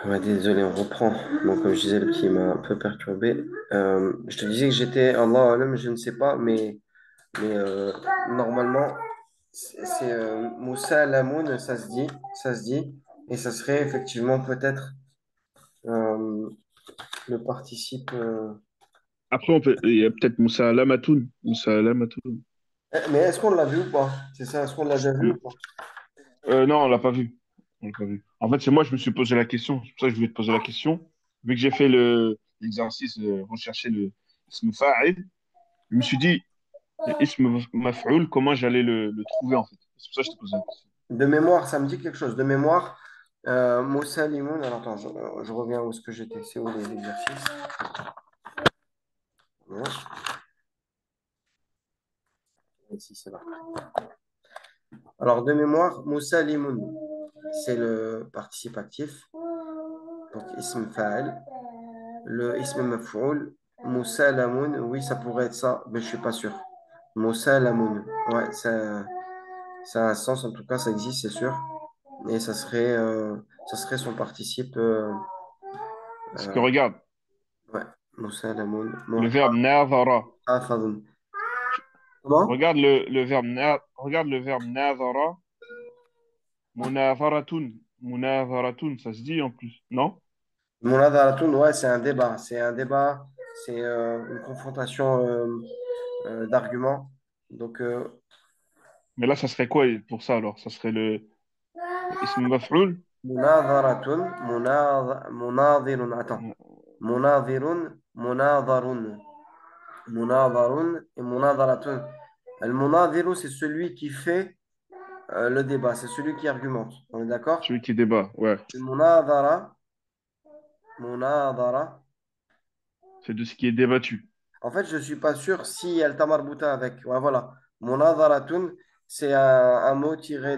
Ouais, désolé, on reprend. Bon, comme je disais, le petit m'a un peu perturbé. Je te disais que j'étais Allah Alam, je ne sais pas, mais normalement, c'est Moussa Lamoun, ça se dit, et ça serait effectivement peut-être euh, le participe. Après, il y a peut-être Moussa Lamatoun. Moussa Lamatoun. Mais est-ce qu'on l'a vu ou pas? C'est ça, est-ce qu'on l'a déjà vu ou Hmm. pas? Non, on l'a pas vu. On l'a pas vu. En fait, c'est moi, je me suis posé la question. C'est pour ça que je voulais te poser la question. Vu que j'ai fait l'exercice de rechercher le ism fa'il, je me suis dit, ism maf'ul, comment j'allais le trouver, en fait. C'est pour ça que je te posé la question. De mémoire, ça me dit quelque chose. De mémoire, Moussa Limoun. Alors attends, je reviens où est-ce que j'étais. C'est où les exercices? Ouais, ici, c'est là. Alors, de mémoire, Moussa Limoun, c'est le participe actif. Donc, ism fa'al. Le ism maf'oul, Moussa Lamoun, oui, ça pourrait être ça, mais je suis pas sûr. Moussa Lamoun, ouais, ça a un sens, en tout cas, ça existe, c'est sûr. Et ça serait son participe. Parce que Euh, regarde, ouais, Moussa Lamoun, le verbe nadhara. Muhafadun. Comment? Regarde le verbe nadhara, munadharatun. Munadharatun, ça se dit en plus, non? Munadaratun, ouais, c'est un débat. C'est un débat, c'est une confrontation d'arguments. Donc, Mais là, ça serait quoi pour ça alors? Ça serait le ism maf'ul? munadaratun, munadirun, attends. Munadirun, munadarun. Munadarun et munadaratun. Al-munadiru, c'est celui qui fait le débat, c'est celui qui argumente. On est d'accord? Celui qui débat, ouais. Al-munadara, munadara. C'est de ce qui est débattu. En fait, je ne suis pas sûr si elle tamarbuta avec. Ouais, voilà. Munadaratun, c'est un mot tiré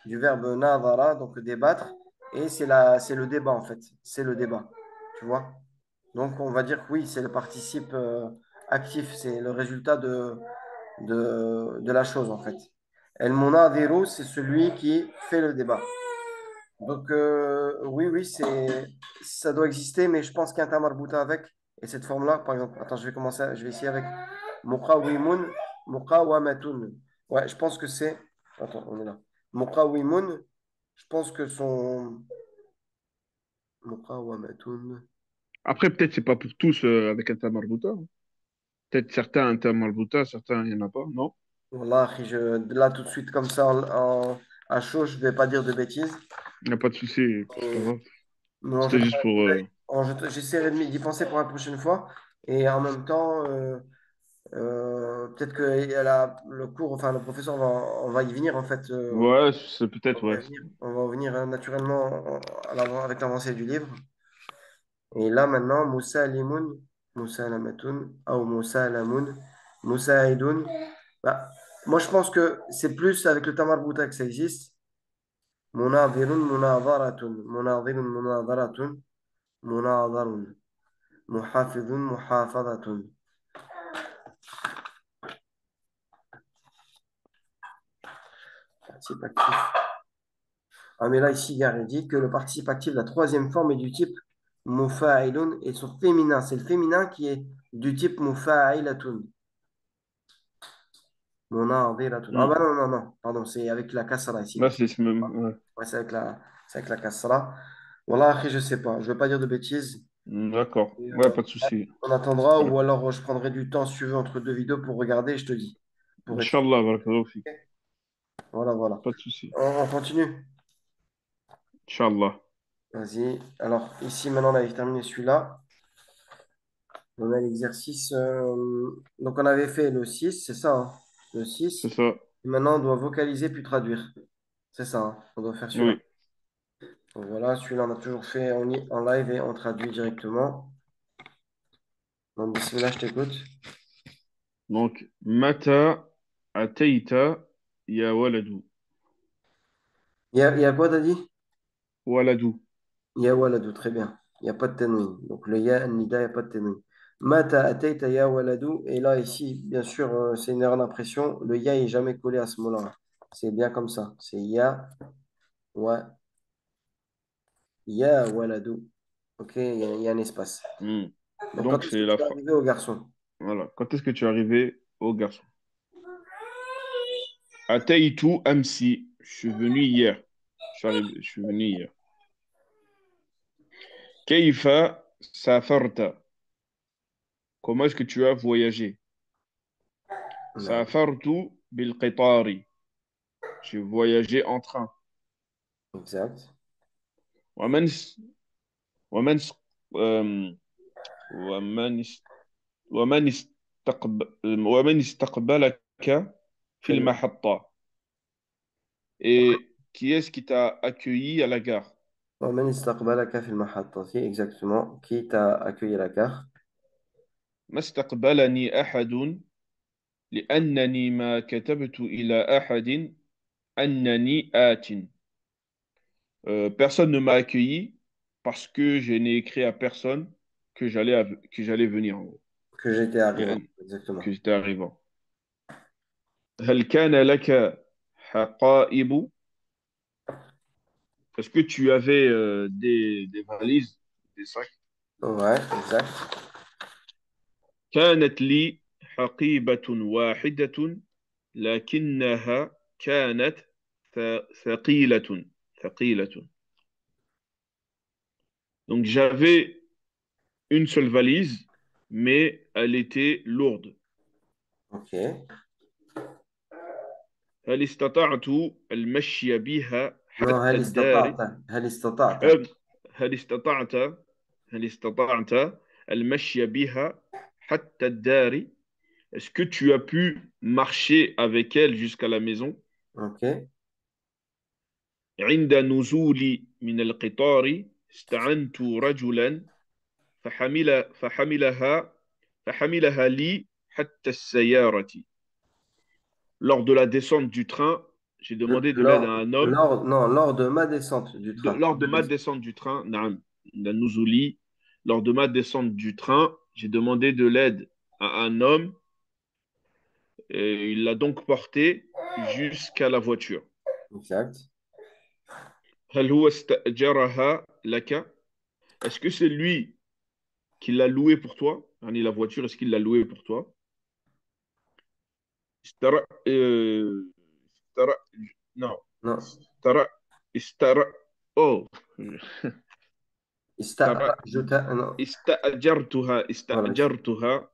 du verbe nadara, donc débattre. Et c'est le débat, en fait. C'est le débat. Tu vois? Donc, on va dire que oui, c'est le participe actif. C'est le résultat de la chose, en fait. El munadiru, c'est celui qui fait le débat. Donc, oui, oui, ça doit exister, mais je pense qu'il y a un tamarbuta avec. Et cette forme-là, par exemple, attends, je vais essayer avec muqawimun, muqawamatun. Ouais, je pense que c'est. Attends, on est là. Muqawimun, je pense que son. Muqawamatun. Après, peut-être c'est pas pour tous avec un tamarbuta, hein. Peut-être certains un tamarbuta, certains il n'y en a pas, non? Wallah, là, tout de suite, comme ça, à chaud, je vais pas dire de bêtises. Il n'y a pas de souci, c'est pas Et, grave. mais on C'était jettera juste un pour... coup d'œil. J'essaierai d'y penser pour la prochaine fois. Et en même temps, peut-être que le cours, enfin le professeur, on va y venir en fait. Ouais, c'est On peut-être, va ouais. y venir, on va venir naturellement avec l'avancée du livre. Et là maintenant, Moussa Limoun, Moussa Lamatoun, ou Moussa Lamoun, Moussa Aidoun. Bah, moi je pense que c'est plus avec le Tamar Bouta que ça existe. Munadirun, munadaratun, munadirun, munadaratun, munadarun, muhafidun, muhafadatun. Participe actif. Ah, mais là, ici, Gare, il dit que le participe actif de la troisième forme est du type mufa'ilun et son féminin. C'est le féminin qui est du type mufa'ilatun. Munadiratun. Ah, Hmm. bah non, non, non. Pardon, c'est avec la kasra Là, ici. c'est ce même... Ouais. Ouais, c'est avec la kasra. Voilà, après, je sais pas. Je vais pas dire de bêtises. Hmm, d'accord. Et, Ouais, pas de souci. on attendra Ouais. ou alors je prendrai du temps, si tu veux, entre deux vidéos pour regarder et je te dis. Pour être sûr. Inch'Allah, barakallahu fik. Voilà, voilà. Pas de souci. On continue. Inch'Allah. Vas-y. Alors, ici, maintenant, on avait terminé celui-là. On a l'exercice. Donc, on avait fait le 6 c'est ça, hein, le C'est 6. ça. Et maintenant, on doit vocaliser puis traduire. C'est ça, hein, on doit faire celui-là. Oui. Donc, voilà, celui-là, on a toujours fait en live et on traduit directement. Donc, bismillah, je t'écoute. Donc, mata ataita ya waladu. Il y a quoi, t'as dit? Waladu. Ya waladu, très bien. Il n'y a pas de tanwin. Donc, le ya, nida, il n'y a pas de tanwin. Mata ataita ya waladu. Et là, ici, bien sûr, c'est une erreur d'impression. Le ya est jamais collé à ce mot-là. C'est bien comme ça. C'est ya, wa. Ya waladu. Ok, il y a un espace. Hmm. Donc, quand Donc, est-ce que c'est tu la es phrase. arrivé au garçon? Voilà. Quand est-ce que tu es arrivé au garçon? Ataitu amsi. Je suis venu hier. Je suis venu hier. Keifa safarta. Comment est-ce que tu as voyagé? Non. Safartu bil qitari. J'ai voyagé en train. Exact. ومن ومن أم، ومن ومن استقبلك في Fais-le. المحطة. Et qui est-ce qui t'a accueilli à la gare? ومن استقبلك في المحطة exactement qui t'a accueilli à la gare ما استقبلني أحد لأنني ما كتبت إلى أحد أنني آت. Personne ne m'a accueilli parce que je n'ai écrit à personne que j'allais venir en gros, que j'étais arrivant لأن- que exactement. j'étais arrivant. هل كان لك حقائب؟ Est-ce que tu avais des valises, des sacs? Ouais, exact. كانت لي حقيبة واحدة لكنها كانت ثقيلة ثقيلة. Donc j'avais une seule valise, mais elle était lourde. Ok. هل استطعت المشي بها Non, حتى الدار؟ هل استطعت أم، هل استطعت هل استطعت المشي بها حتى الدار؟ Est-ce que tu as pu marcher avec elle jusqu'à la maison? ok. عند نزولي من القطار استعنت رجلا فحملها فحملها لي حتى السيارة. Lors de la descente du train, j'ai demandé de l'aide à un homme. Non, lors de ma descente du train. Lors de ma descente du train, نعم، عند نزولي, lors de ma descente du train, j'ai demandé de l'aide à un homme et il l'a donc porté jusqu'à la voiture. Exact. هل هو استأجرها لك؟ Est-ce que c'est lui qui l'a loué pour toi? Yani la voiture, est-ce qu'il l'a loué pour toi? اشترى اشترى non Non. اشترى اشترى oh اشترى Non. استأجرتها Voilà. استأجرتها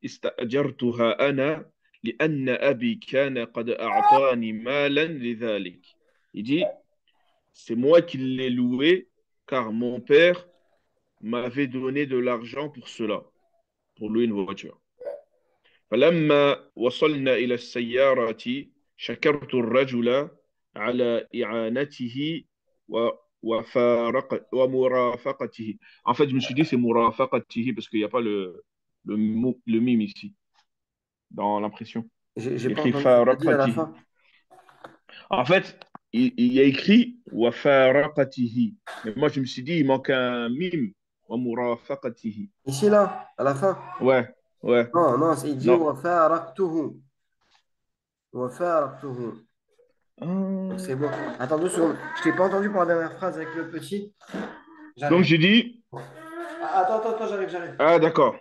استأجرتها أنا لأن أبي كان قد أعطاني مالا لذلك. Il dit, c'est moi qui l'ai loué car mon père m'avait donné de l'argent pour cela, pour louer une voiture. فلما وصلنا إلى السيارة شكرت الرجل على إعانته ومرافقته. En fait, je me suis dit c'est مرافقته parce qu'il n'y a pas le mime ici dans l'impression. J'ai Il y a pas écrit entendu ce que tu as dit à la فارقته. fin. En fait, il y a écrit وفارقته. Mais moi, je me suis dit il manque un mime. ومرافقته. Ici, là, à la fin. Ouais, ouais. Non, non, il dit Non. وفارقته. وفارقته. Donc Euh, c'est bon. Attends 2 secondes. Je t'ai pas entendu pour la dernière phrase avec le petit. Donc J'arrive. j'ai dit, Attends, j'arrive. ah d'accord.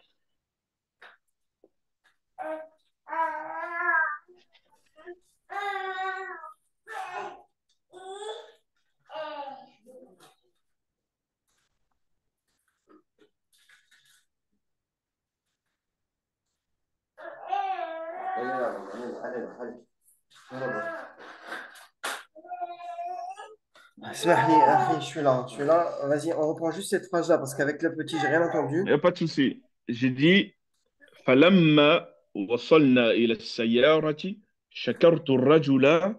اسمح لي أخي, je suis là. Vas-y, on reprend juste cette phrase-là parce qu'avec le petit, j'ai rien Il n'y entendu. a pas de souci. J'ai dit, فلما وصلنا إلى السيارة شكرت الرجل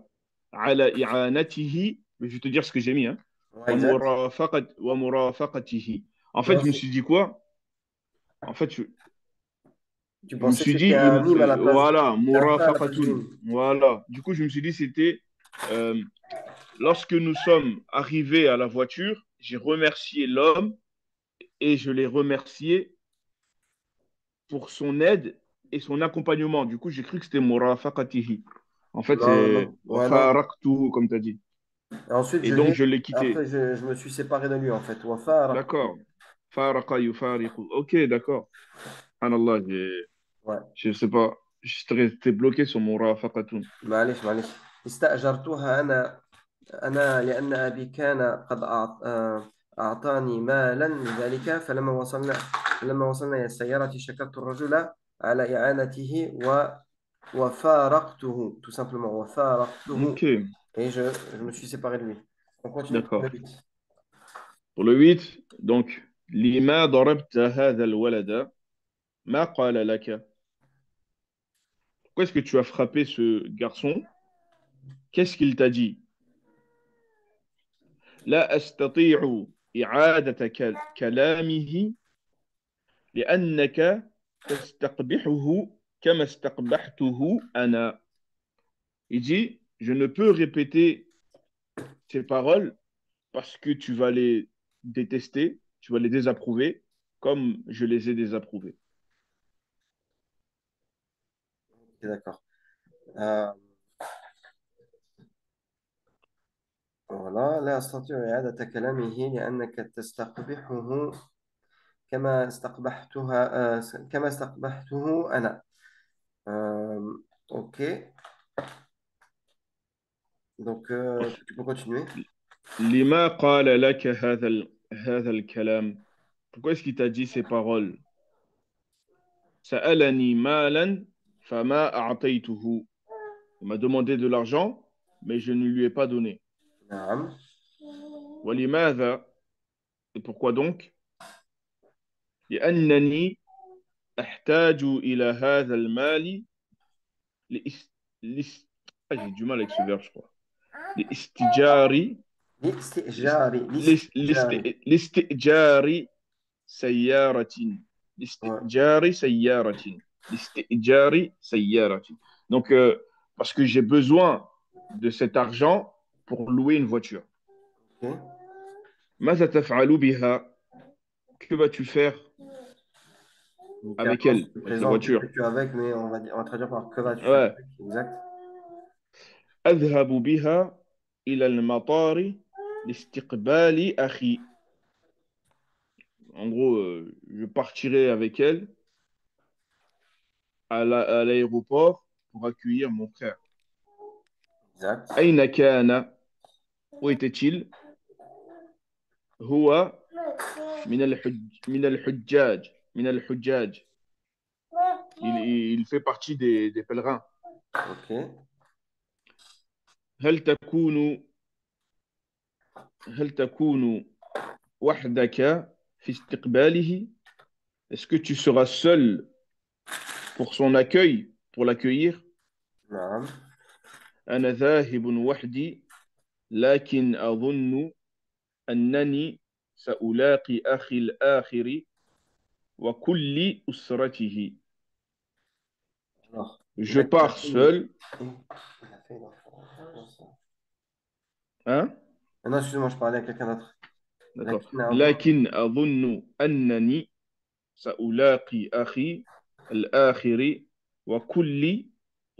على إعانته. Mais je vais te dire ce que j'ai mis, hein. Ouais, exact. ومرافقته. En fait, Non, je me suis dit quoi? En fait, tu je me pensais que suis dit, c'était un mime à la place. voilà, C'est un frère à la place du مرافقة. mime. Voilà. Du coup, je me suis dit, c'était euh, lorsque nous sommes arrivés à la voiture, j'ai remercié l'homme et je l'ai remercié pour son aide et son accompagnement. Du coup, j'ai cru que c'était murafaqatihi. En fait, Non, c'est non. Ouais, non. wafaraqtuhu, comme tu as dit. Et ensuite, Et donc, je l'ai après, quitté. je me suis séparé de lui, en fait. Wa faraqtuhu. D'accord. Faraqa yufariqu. Ok, d'accord. Subhanallah, Ouais. je sais pas. Je suis resté bloqué sur mon rafaqatun. معلش معلش. استأجرتها أنا لأن أبي كان قد أعطاني مالا لذلك. لما وصلنا إلى السيارة شكرت الرجل على إعانته وفارقته tout simplement وفارقته. Ok, Et je me suis séparé de lui. On continue pour le d'accord. 8. Pour le 8, donc, lima darabta hadha al-walada ma qala laka. Pourquoi est-ce que tu as frappé ce garçon? Qu'est-ce qu'il t'a dit? لا أستطيع إعادة كلامه لأنك تستقبحه كما استقبحته أنا. Il dit, je ne peux répéter ces paroles parce que tu vas les détester, tu vas les désapprouver comme je les ai désapprouvés. D'accord. Euh, voilà. لا أستطيع إعادة كلامه لأنك تستقبحه كما استقبحتها كما استقبحته أنا. Ok. Donc, tu peux continuer. لما قال لك هذا الكلام. Pourquoi est-ce qu'il t'a dit ces paroles? سألني مالا فما أعطيته. Il m'a demandé de l'argent, mais je ne lui ai pas donné. نعم. ولماذا? Et pourquoi donc? لأنني أحتاج إلى هذا المال لاس... لاس... j'ai du mal avec ce verbe, je crois. لاستجار الاستئجار. لاستئجار سيارة. Ouais. لاستئجار سيارة. لاستئجار سيارة. Donc, parce que j'ai besoin de cet argent pour louer une voiture. Ok. ماذا تفعل بها? Que vas-tu faire Donc, avec avant, elle, c'était avec la présent, que voiture? fais-tu avec, mais on va traduire par que vas-tu faire Ouais. avec. Exact. أذهب بها إلى المطار لاستقبال أخي. En gros, je partirai avec elle à l'aéroport pour accueillir mon frère. Exact. أين كان? Où était-il? هو من الحجاج. من الحجاج. Il fait partie des pèlerins. Ok. هل تكون هل تكون وحدك في استقباله? Est-ce que tu seras seul pour son accueil, pour l'accueillir? نعم. أنا ذاهب وحدي لكن أظن أنني سألاقي أخي الآخر وكل أسرته. Alors, Je لكن pars أظن seul. il a fait Hein? non, excuse-moi, je parlais à quelqu'un d'autre. D'accord. لكن أظن لكن أظن أنني سألاقي أخي الآخر وكل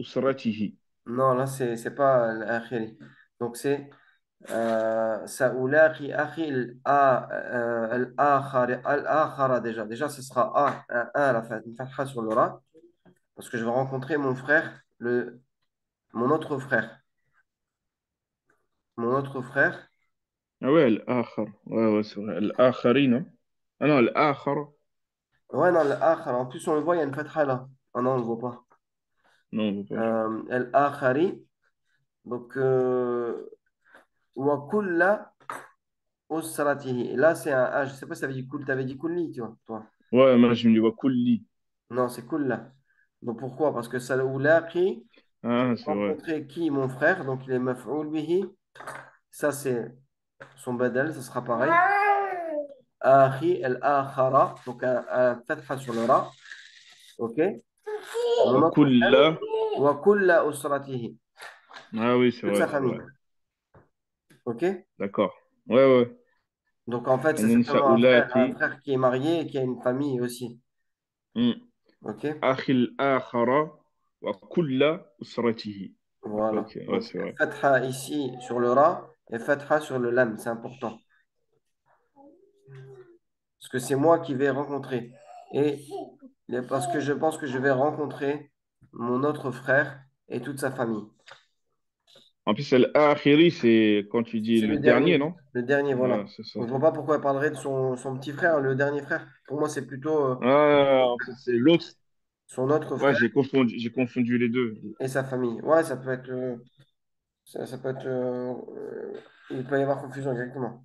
أسرته. non, là, c'est pas الآخري. Donc, c'est سألاقي أخي الآخر déjà. Déjà, ce sera A, la une fatha sur le ra, parce que je vais rencontrer mon frère, mon autre frère. Mon autre frère. Ah ouais, الآخر. Ouais, ouais, c'est vrai. الآخرين. Ah non, الآخر. Ouais, non, l'Akhar. En plus, on le voit, il y a une fatha là. Ah non, on le voit pas. Non, on veut pas, je crois. Al-Akhari. Donc, wa kulla usratihi. Là, c'est un A. Je sais pas si ça veut dire kul. T'avais dit kulli, tu vois, toi. Ouais, moi je me dis ouais, kulli. Non, c'est kulla. Donc, pourquoi? Parce que Saoulaki, je vais Ah, c'est vrai. rencontrer qui? Mon frère. Donc, il est maf'oul bihi. Ça, c'est son badal. Ça sera pareil. Akhi, al-akhara. Donc, un fatha sur le ra. OK? Mon autre frère. وكل. Wa kulla usratihi. Ah oui, c'est Toute vrai, sa c'est famille. vrai. OK? D'accord. Ouais, ouais. Donc en fait, c'est أنني simplement un سألاقي frère qui est marié et qui a une famille aussi. مم. OK? أخي الآخر وكل أسرته. Voilà. Ok, ouais, Donc c'est vrai. fatha ici sur le ra et fatha sur le lam, c'est important. Parce que c'est moi qui vais rencontrer. Et parce que je pense que je vais rencontrer mon autre frère et toute sa famille. En plus, al-akhiri, c'est quand tu dis C'est le le dernier, dernier. non? Le dernier, Ouais, voilà. c'est ça. Donc, je vois pas pourquoi elle parlerait de son petit frère, le dernier frère. Pour moi, c'est plutôt Ah, en fait, c'est l'autre. son autre Ouais, frère j'ai confondu les deux. et sa famille. Ouais, ça peut être. Ça peut être. Il peut y avoir confusion, exactement.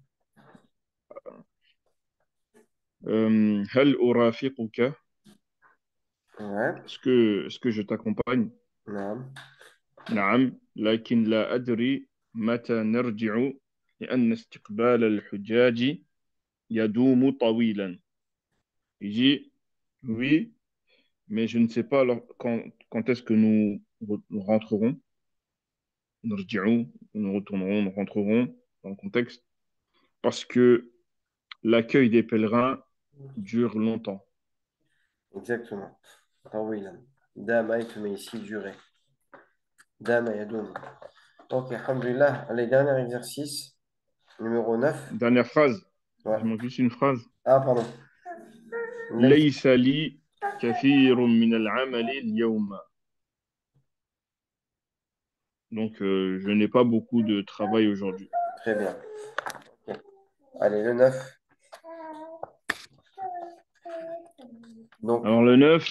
هل أرافقك؟ Ouais. Est-ce que je t'accompagne؟ Non. نعم لكن لا أدري متى نرجع لأن استقبال الحجاج يدوم طويلا. Il dit oui, mais je ne sais pas quand est-ce que nous rentrerons. نرجع, nous retournerons, nous rentrerons dans le contexte parce que l'accueil des pèlerins dure longtemps. Exactement. طويلا. دام mais ici durer. دام يدوم. Ok, alhamdulillah. Allez, dernier exercice. Numéro 9. Dernière phrase, Ouais. il manque juste une phrase. Ah, pardon. Laïs. ليس لي كثير من العمل اليوم. Donc, je n'ai pas beaucoup de travail aujourd'hui. Très bien. Ok. Allez, le 9. Donc, Alors, le 9,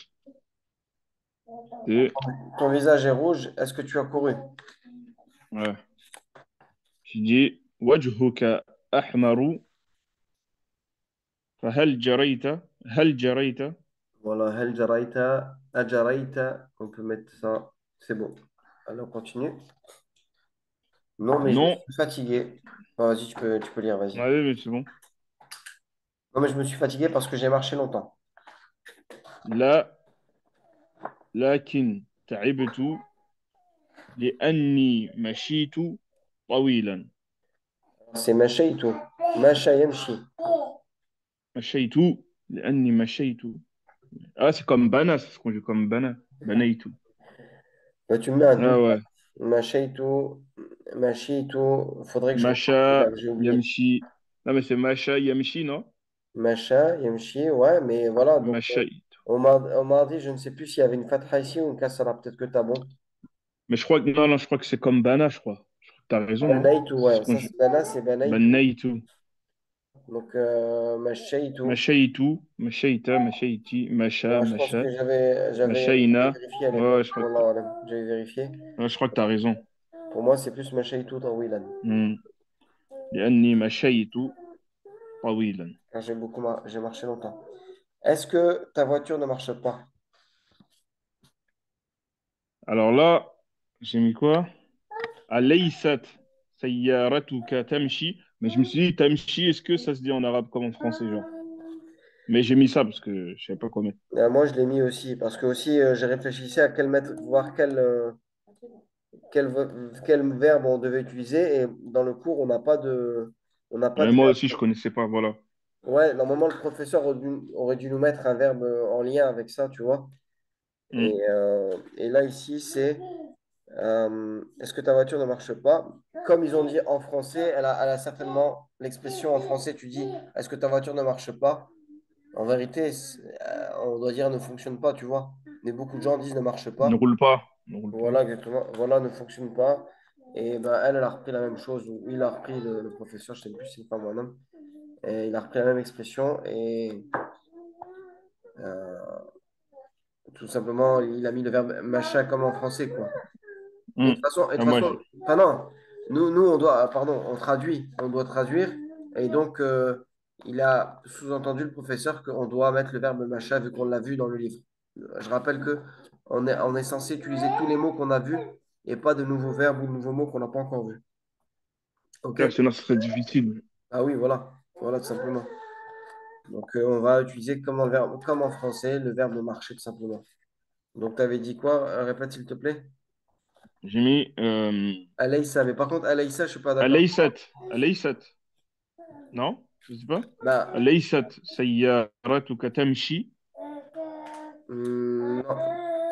c'est, ton visage est rouge. Est-ce que tu as couru? ouais, je dis, وجهك أحمر فهل جريت هل جريت. Voilà. Hel jaraita, ajaraita. On peut mettre ça. C'est bon. Allez, on continue. Non, mais je me Non, suis fatigué. Ah, vas-y, tu peux lire, vas-y. ouais, mais c'est bon. Non, mais je me suis fatigué parce que j'ai marché longtemps. لا لكن تعبت لأني مشيت طويلا. C'est Machaïtou. Macha Yamshi. مشيت لأني مشيت. Ah, c'est comme bana, c'est ce qu'on dit comme bana. Banaitu. Bah, tu me mets un Ah double. ouais. Machaïtou. Machitou. Faudrait que je reprenne le Masha, verbe, j'ai oublié. Yamshi. Non, mais c'est Masha, Yamshi, non? Macha Yamshi, ouais, mais voilà. Donc, Masha. au mardi, je ne sais plus s'il y avait une fatha ici ou une kasra. Peut-être que t'as bon. Mais je crois que, non, non, je crois que c'est comme Bana, je crois. Je crois que t'as raison, hein. Banaïtou, C'est ce ouais. qu'on Ça, dit. c'est Bana, c'est Banaïtou. Banaitu. Donc, Machaïtou. Mashaitu, Mashaita, Mashaiti, Masha, Ouais, je pense que Masha, j'avais Mashaina. vérifié à Ouais, ouais, l'époque. Wallah alam, j'avais vérifié. je crois que t'as raison. Pour moi, c'est plus Machaïtou dans Wilan. Hmm. لأني مشيت طويلا. Car j'ai marché longtemps. Est-ce que ta voiture ne marche pas? Alors là, j'ai mis quoi? أليست سيارتك تمشي. Mais je me suis dit, tamshi, est-ce que ça se dit en arabe comme en français, genre? Mais j'ai mis ça parce que je savais pas quoi mettre. Moi, je l'ai mis aussi, parce que aussi, j'ai réfléchi à quel mettre, voir quel verbe on devait utiliser. Et dans le cours, on n'a pas Mais de moi aussi, je verbe. connaissais pas, voilà. Ouais, normalement, le professeur aurait dû nous mettre un verbe en lien avec ça, tu vois. Hmm. Et là, ici, c'est est-ce que ta voiture ne marche pas? Comme ils ont dit en français, elle a certainement l'expression en français, tu dis est-ce que ta voiture ne marche pas? En vérité, on doit dire ne fonctionne pas, tu vois. Mais beaucoup de gens disent ne marche Ne pas. roule pas. Ne roule pas. Voilà, exactement. Voilà, ne fonctionne pas. Et ben, elle a repris la même chose, ou il a repris le professeur, je ne sais plus si c'est une femme ou un homme. Et il a repris la même expression et euh, tout simplement, il a mis le verbe machin comme en français, quoi. Et Hmm. de Ah, toute façon, enfin non, nous on doit, pardon, on doit traduire. Et donc, il a sous-entendu le professeur qu'on doit mettre le verbe machin vu qu'on l'a vu dans le livre. Je rappelle que on est censé utiliser tous les mots qu'on a vus et pas de nouveaux verbes ou de nouveaux mots qu'on n'a pas encore vus. OK? ouais, sinon, ce serait difficile. Ah oui, voilà. Voilà, tout simplement. Donc, on va utiliser comme, dans le verbe, comme en français le verbe marcher, tout simplement. Donc, tu avais dit quoi? Répète, s'il te plaît. J'ai mis Alaysa. Mais par contre, Alaysa, je ne suis pas d'accord. أليست أليست. Non? Je sais pas. Bah, أليست سيارتك تمشي. non.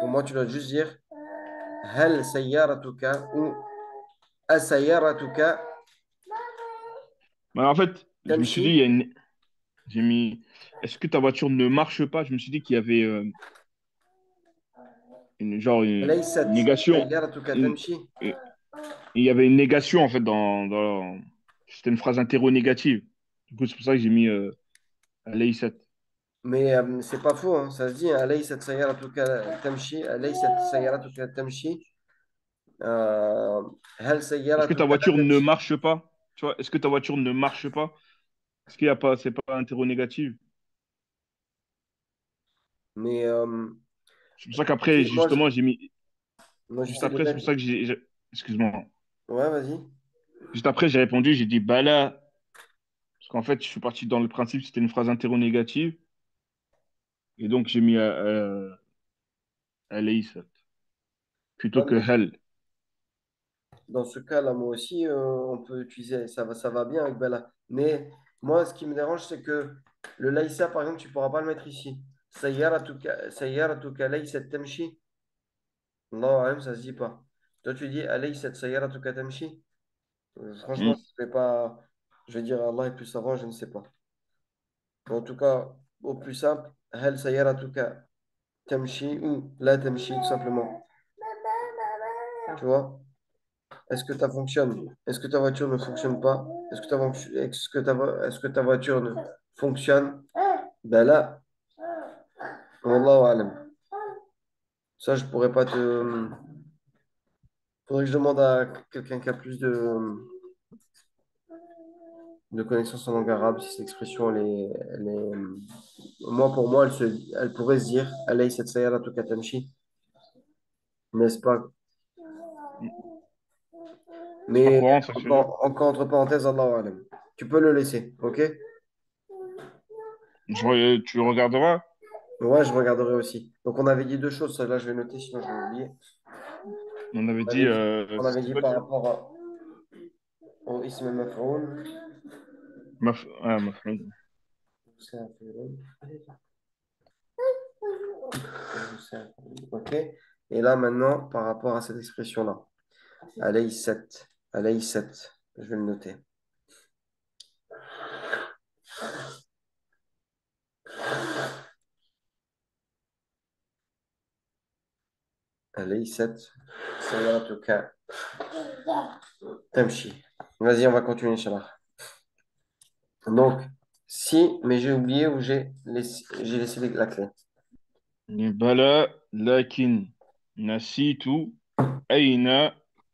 Pour moi, tu dois juste dire Hal sayyaratuka ou Asayaratuka Mais en fait, je me suis dit, Tamshi, j'ai mis, est-ce que ta voiture ne marche pas? Je me suis dit qu'il y avait une laysat négation. sayyaratuka Une- tamshi. une- il y avait une négation, en fait, c'était une phrase interro-négative. Du coup, c'est pour ça que j'ai mis Laysat. Mais c'est pas faux, hein, ça se dit, hein, laysat sayyaratuka tamshi, laysat sayyaratuka tamshi, hal Est-ce que ta sayyaratuka la voiture ne tamshi. marche pas? Tu vois, est-ce que ta voiture ne marche pas? Est-ce qu'il y a pas, c'est pas interro-négative? Mais C'est pour ça qu'après, moi, justement, j'ai mis, moi juste j'essaie de après, c'est mettre. pour ça que excuse-moi. Ouais, vas-y. Juste après, j'ai répondu, j'ai dit, bah là, parce qu'en fait, je suis parti dans le principe, c'était une phrase interro-négative, et donc j'ai mis Laysat, plutôt Ouais, que mais Hal. dans ce cas-là, moi aussi, on peut utiliser, ça va bien avec Bella. Mais moi, ce qui me dérange, c'est que le laïsa, par exemple, tu ne pourras pas le mettre ici. Sayyaratuka laysat tamshi. Allahu alam, ça se dit pas. Toi, tu dis alaysat sayyaratuka tamshi. Franchement, Hmm. je ne vais pas. Je vais dire Allah est plus savant, je ne sais pas. En tout cas, au plus simple, hal sayyaratuka tamshi ou la tamshi, tout simplement. Tu vois? Est-ce que ça fonctionne? Est-ce que ta voiture ne fonctionne pas? Est-ce que ta voiture ne fonctionne? Ben là, Wallahu alam. Ça, je pourrais pas te. Faudrait que je demande à quelqu'un qui a plus de connaissances en langue arabe si cette expression, moi, pour moi, elle pourrait se dire, Alayhi sayyaratu katamshi, n'est-ce pas? C'est pas Mais courant, ça que je veux dire. encore entre parenthèses, Allahu alam. Tu peux le laisser, ok? Tu regarderas. Ouais, je regarderai aussi. Donc, on avait dit deux choses. Ça, là, je vais noter, sinon je vais oublier. On avait On avait dit, dit, on avait c'était dit quoi par déjà? rapport au ism maf'oul. Maf'ul. Ok. Et là, maintenant, par rapport à cette expression-là, alayhi 7. Alayhi 7. Je vais le noter. Alayhi 7. Sayyaratuka tamshi. Vas-y, on va continuer, Inch'Allah. Donc, si, mais j'ai oublié où j'ai laissé la clé. بلى لكن نسيت أين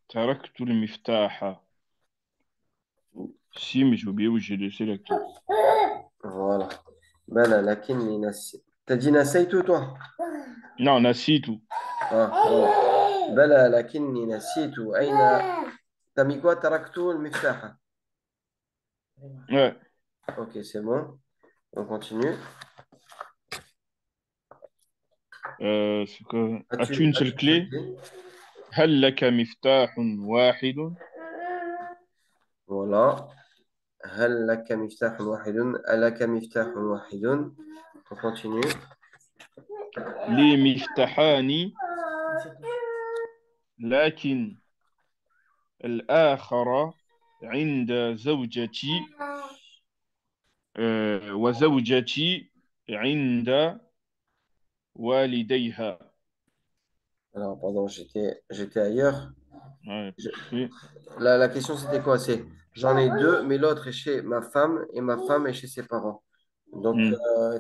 تركت المفتاح. Si, mais j'ai oublié où j'ai laissé la clé. Voilà. Bala, lakinni nasi. T'as dit nasaytu, toi? Non, نسيت. Ah, voilà. Bala, lakinni nasitu. Aina. T'as mis quoi? Taraktu al-miftaha. Ouais. Ok, c'est bon. On continue. C'est quoi? As-tu une seule As-tu une seule clé? clé? هل لك مفتاح واحد؟ Voilà. هل لك مفتاح واحد؟ ألك مفتاح واحد؟ On continue. لي مفتاحان لكن الآخر عند زوجتي وزوجتي عند والديها. Alors, pardon, j'étais ailleurs. Ouais, pas Je- de souci. la question, c'était quoi? C'est j'en ai deux, mais l'autre est chez ma femme et ma femme est chez ses parents. Donc, Hmm.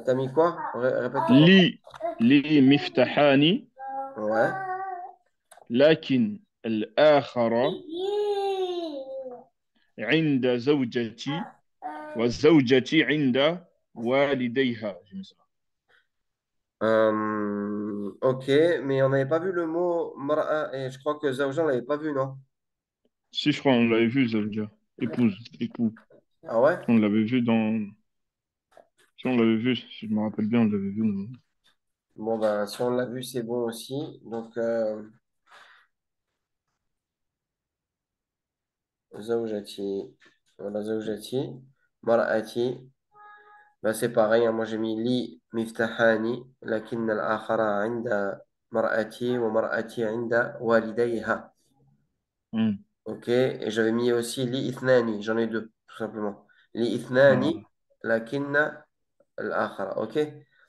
t'as mis quoi? Répète ta phrase. لي مفتاحان Ouais. لكن الآخر عند زوجتي والزوجة عند والديها. J'ai mis ça. Ok, mais on n'avait pas vu le mot mar'a et je crois que Zaoujan ne l'avait pas vu, non? Si, je crois, on l'avait vu, ça veut dire épouse, époux. Ah ouais? On l'avait vu dans. Si on l'avait vu, si je me rappelle bien, on l'avait vu. Bon, ben, si on l'a vu, c'est bon aussi. Donc, زوجتي voilà زوجتي مرأتي bah, c'est pareil hein. Moi j'ai mis لي مفتاحان لكن الآخر عند مرأتي ومرأتي عند والديها. Hmm. Ok, et j'avais mis aussi لي اثنان, j'en ai deux tout simplement. لإثنان Ah, لكن الآخر. OK?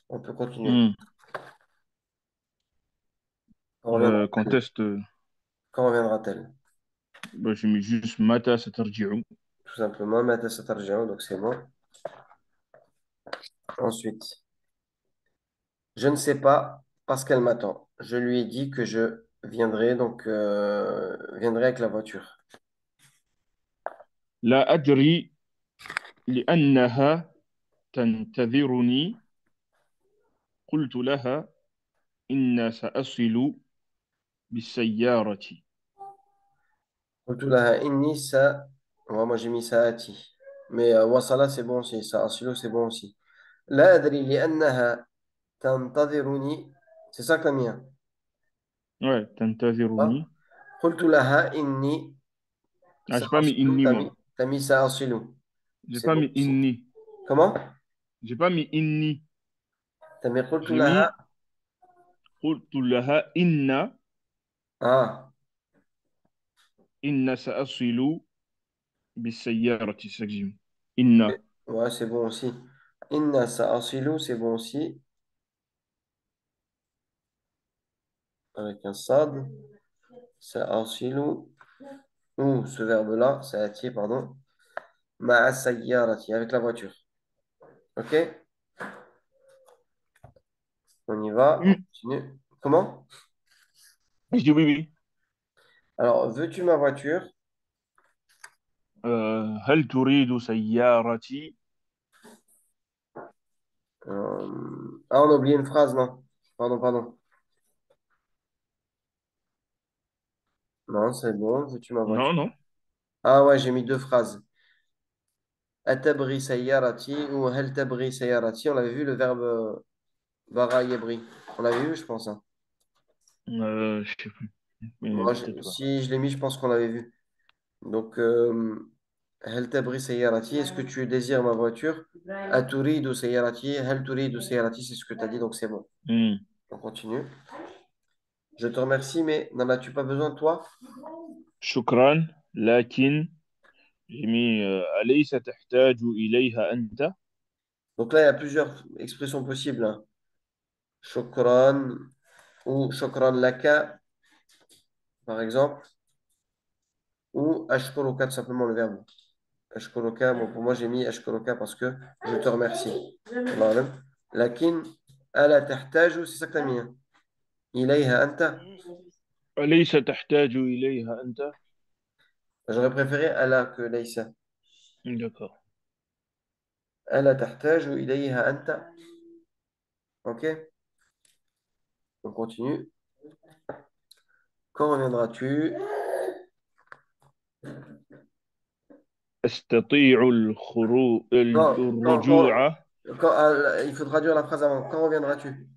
On peut continuer. hmm. Quand reviendra-t-elle? Quand est-ce Quand reviendra-t-elle? bah, j'ai mis juste mata satarji'u. Tout simplement, متى سترجع, donc c'est bon. Ensuite, je ne sais pas parce qu'elle m'attend. Je lui ai dit que je viendrai, donc viendrai avec la voiture. لا أدري لأنها تنتظرني قلت لها إن سأصل بالسيارة. قلت لها إني moi j'ai mis سآتي. Mais وصلة c'est bon aussi. سأصل c'est bon aussi. لا أدري لأنها تنتظرني. C'est ça que t'as mis, hein. Ouais, Ah. تنتظرني. قلت لها إني Ah, j'ai pas mis سأصل. inni, moi. T'as mis سأصل. J'ai C'est pas bon mis aussi. inni. Comment? J'ai pas mis inni. T'as mis قلت J'ai لها. mis قلت لها Ah, إن سأصل بالسيارة. C'est ça que j'ai mis. إن. ouais, c'est bon aussi. Inna sa'asilu, c'est bon aussi. Avec un sad. Sa'asilu. Ou ce verbe-là, sa'ati, pardon. Ma'a sayyarati, avec la voiture. OK? On y va, on Hmm. continue. Comment? Je dis oui, oui. Alors, veux-tu ma voiture? هل تريد سيارتي؟ Ah, on a oublié une phrase, non? Pardon, pardon. Non, c'est bon. Veux-tu ma Non, voiture? non. Ah ouais, j'ai mis deux phrases. Atabri sayyarati ou hal tabri sayyarati. On l'avait vu le verbe bara yabri. On l'avait vu, je pense, hein. Je sais plus. Mais Moi, peut-être pas. si je l'ai mis, je pense qu'on l'avait vu. Donc, hal tabri sayyarati. Est-ce que tu désires ma voiture? Aturidu sayyarati. Hal turidu sayyarati. C'est ce que tu as dit, donc c'est bon. Hmm. On continue. Je te remercie, mais n'en as-tu pas besoin, toi? شكرا لكن j'ai mis أليس تحتاج إليها أنت؟ Donc là, il y a plusieurs expressions possibles, hein. Shukran ou shukran laka, par exemple, ou ashkuruka, tout simplement le verbe. Ashkuruka, bon, pour moi, j'ai mis ashkuruka parce que je te remercie. Allahu alam. Lakin, ala tahtaju, c'est ça que t'as mis, hein. Ilayha anta. أليس تحتاج إليها أنت؟ J'aurais préféré ala que laysa. D'accord. Ala tahtaju ilayha anta. Ok? On continue. Quand reviendras-tu? أستطيع Non, الرجوع. il faut traduire la phrase avant. Quand reviendras-tu?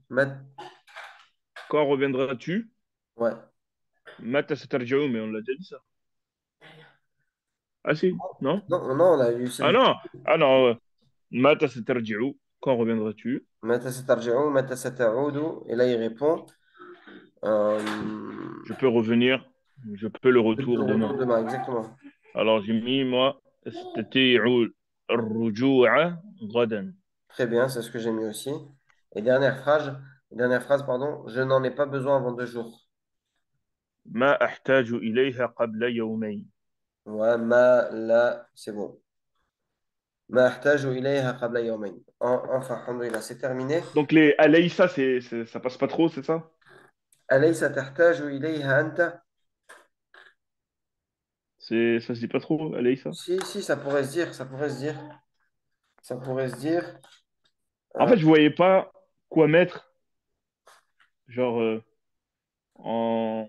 Quand reviendras-tu? Ouais. متى سترجع? Mais on l'a déjà dit ça. Ah si, non? Non, non, on a eu Ah celle. non, ah non. متى سترجع? Quand reviendras-tu? متى سترجعون متى ستعود et là il répond euh, Je peux revenir, je peux le le retour retour demain. demain exactement. Alors j'ai mis moi أستطيع الرجوع غدا. Très bien, c'est ce que j'ai mis aussi. Et dernière phrase, pardon, je n'en ai pas besoin avant 2 jours. ما أحتاج إليها قبل يومين. Ouais, c'est bon. ما أحتاج إليها قبل يومين. Enfin, alhamdoulilah, c'est terminé. Donc les Alaysa, ça passe pas trop, c'est ça? أليس تحتاج إليها أنت؟ Ça se dit pas trop, Alaysa? Si, si, ça pourrait se dire, ça pourrait se dire, ça pourrait se dire. En euh, fait, je voyais pas quoi mettre, genre en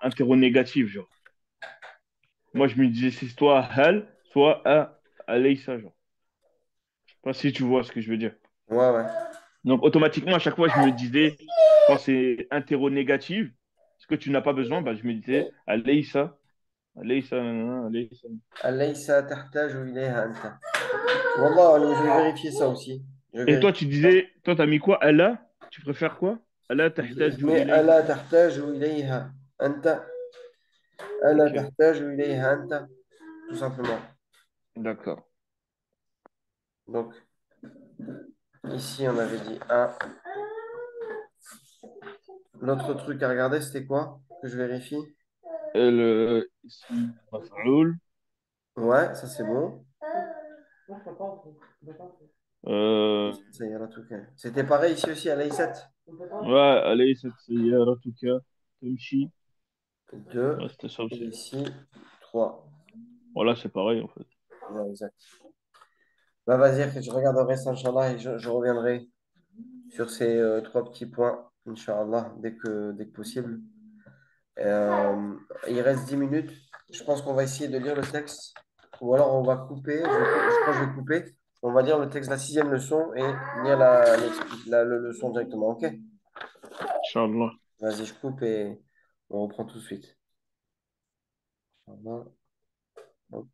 interrogatif, genre. Moi, je me disais, c'est soit Hal, soit Alaysa, genre. Je sais pas si tu vois ce que je veux dire. ouais, ouais. Donc, automatiquement, à chaque fois, je me disais, quand c'est interrogatif, ce que tu n'as pas besoin, bah, je me disais, Alaysa, Alaysa, nanana, Alaysa. أليس تحتاج إليها أنت؟ Wallah, je vais vérifier ça aussi. Je Et toi, vérifie. tu disais, toi, t'as mis quoi? Allah? Tu préfères quoi? Allah Je tahtaju mets ilayha. ألا تحتاج إليها أنت. ألا Ok, تحتاج إليها أنت. Tout simplement. d'accord. Donc, ici, on avait dit un. L'autre truc à regarder, c'était quoi? Que je vérifie? اسم مفعول. Ouais, ça c'est bon. Euh, Ça y est, là, tout ok. C'était pareil ici aussi à l'A7. أليست سيارتك تمشي. 2. Ouais, c'était ça Et aussi. ici, 3. Voilà, c'est pareil en fait. Ouais, exact. Bah, vas-y, je regarderai ça, Inch'Allah, et je reviendrai sur ces trois petits points, Inch'Allah, dès que possible. Il reste 10 minutes. Je pense qu'on va essayer de lire le texte. Ou alors on va couper. Je crois que je vais couper. On va lire le texte de la sixième leçon et lire la leçon directement. OK? Inch'Allah. Vas-y, je coupe et on reprend tout de suite. Voilà. Hop.